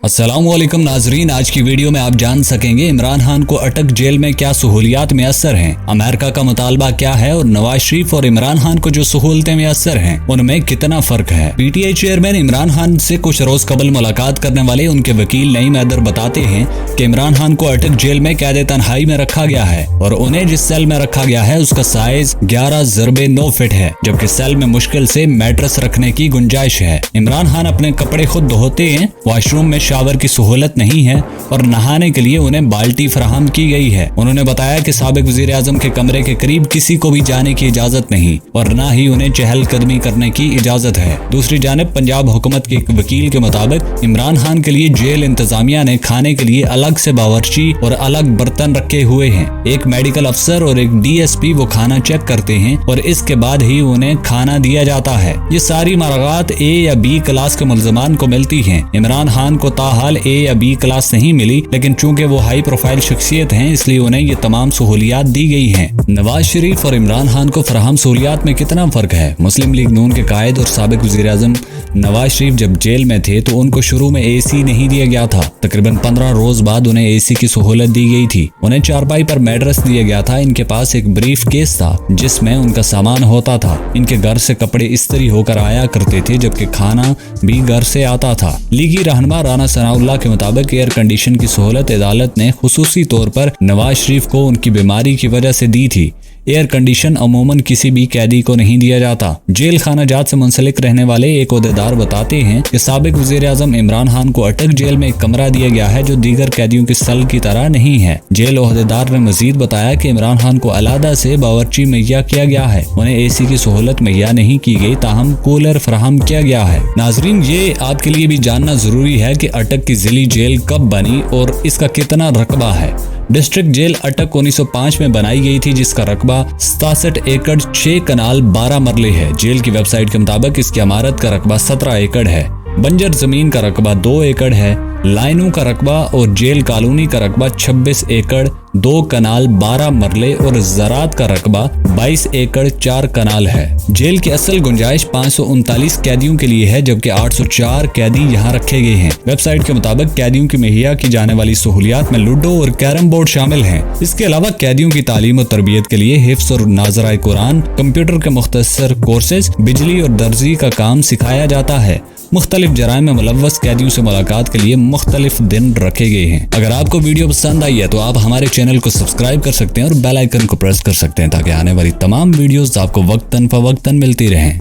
अस्सलामुअलैकुम नाजरीन, आज की वीडियो में आप जान सकेंगे इमरान खान को अटक जेल में क्या सहूलियात मैसर हैं, अमेरिका का मुतालबा क्या है और नवाज शरीफ और इमरान खान को जो सहूलतें मैसर हैं उनमें कितना फर्क है। पीटीआई चेयरमैन इमरान खान से कुछ रोज कबल मुलाकात करने वाले उनके वकील नईम हैदर बताते हैं कि इमरान खान को अटक जेल में कैद तन्हाई में रखा गया है और उन्हें जिस सेल में रखा गया है उसका साइज 11x9 फीट है, जबकि सेल में मुश्किल से मैट्रेस रखने की गुंजाइश है। इमरान खान अपने कपड़े खुद धोते हैं, वॉशरूम में शावर की सहूलत नहीं है और नहाने के लिए उन्हें बाल्टी फराहम की गई है। उन्होंने बताया कि साबिक वजीर आजम के कमरे के करीब किसी को भी जाने की इजाजत नहीं और न ही उन्हें चहलकदमी करने की इजाजत है। दूसरी जानिब पंजाब हुकूमत के एक वकील के मुताबिक इमरान खान के लिए जेल इंतजामिया ने खाने के लिए अलग से बावर्ची और अलग बर्तन रखे हुए हैं। एक मेडिकल अफसर और एक DSP वो खाना चेक करते हैं और इसके बाद ही उन्हें खाना दिया जाता है। ये सारी मरागात A या B क्लास के मुल्ज़मान को मिलती हैं। इमरान खान को ताहाल A या B क्लास नहीं मिली, लेकिन चूंकि वो हाई प्रोफाइल शख्सियत हैं इसलिए उन्हें ये तमाम सहूलियात दी गई हैं। नवाज शरीफ और इमरान खान को फराहम सहूलियात में कितना फर्क है। मुस्लिम लीग नून के कायद और साबिक वजीर आजम नवाज शरीफ जब जेल में थे तो उनको शुरू में AC नहीं दिया गया था। तकरीबन 15 रोज बाद उन्हें AC की सहूलत दी गई थी। उन्हें चारपाई पर मैट्रेस दिया गया था। इनके पास एक ब्रीफ केस था जिसमें उनका सामान होता था। इनके घर से कपड़े इस्त्री होकर आया करते थे, जबकि खाना भी घर से आता था। लीगी रहनुमा राना सनाउल्लाह के मुताबिक एयर कंडीशन की सहूलत अदालत ने खुसूसी तौर पर नवाज शरीफ को उनकी बीमारी की वजह से दी थी। एयर कंडीशन अमूमन किसी भी कैदी को नहीं दिया जाता। जेल खाना जात से मुंसलिक रहने वाले एक ओहदेदार बताते हैं कि साबिक वजीर आजम इमरान खान को अटक जेल में एक कमरा दिया गया है जो दीगर कैदियों की सेल की तरह नहीं है। जेल ओहदेदार ने मजीद बताया कि इमरान खान को अलहदा से बावर्ची मुहैया किया गया है। उन्हें AC की सहूलत मुहैया नहीं की गई, ताहम कूलर फराहम किया गया है। नाजरीन, ये आपके लिए भी जानना जरूरी है कि अटक की जिली जेल कब बनी और इसका कितना रकबा है। डिस्ट्रिक्ट जेल अटक 1905 में बनाई गई थी, जिसका रकबा 67 एकड़ 6 कनाल 12 मरले है। जेल की वेबसाइट के मुताबिक इसकी इमारत का रकबा 17 एकड़ है। बंजर जमीन का रकबा 2 एकड़ है। लाइनों का रकबा और जेल कॉलोनी का रकबा 26 एकड़ 2 कनाल 12 मरले और ज़रात का रकबा 22 एकड़ 4 कनाल है। जेल की असल गुंजाइश 539 कैदियों के लिए है, जबकि 804 कैदी यहाँ रखे गए हैं। वेबसाइट के मुताबिक कैदियों की मुहैया की जाने वाली सहूलियात में लूडो और कैरम बोर्ड शामिल हैं। इसके अलावा कैदियों की तालीम और तरबियत के लिए हिफ्ज़ और नाज़राए कुरान, कंप्यूटर के मुख्तसर कोर्सेज, बिजली और दर्जी का काम सिखाया जाता है। मुख्तलिफ जराइम में मुलव्वस कैदियों से मुलाकात के लिए मुख्तलिफ दिन रखे गए हैं। अगर आपको वीडियो पसंद आई है तो आप हमारे चैनल को सब्सक्राइब कर सकते हैं और बेल आइकन को प्रेस कर सकते हैं ताकि आने वाली तमाम वीडियोस आपको वक्तन फवक्तन मिलती रहें।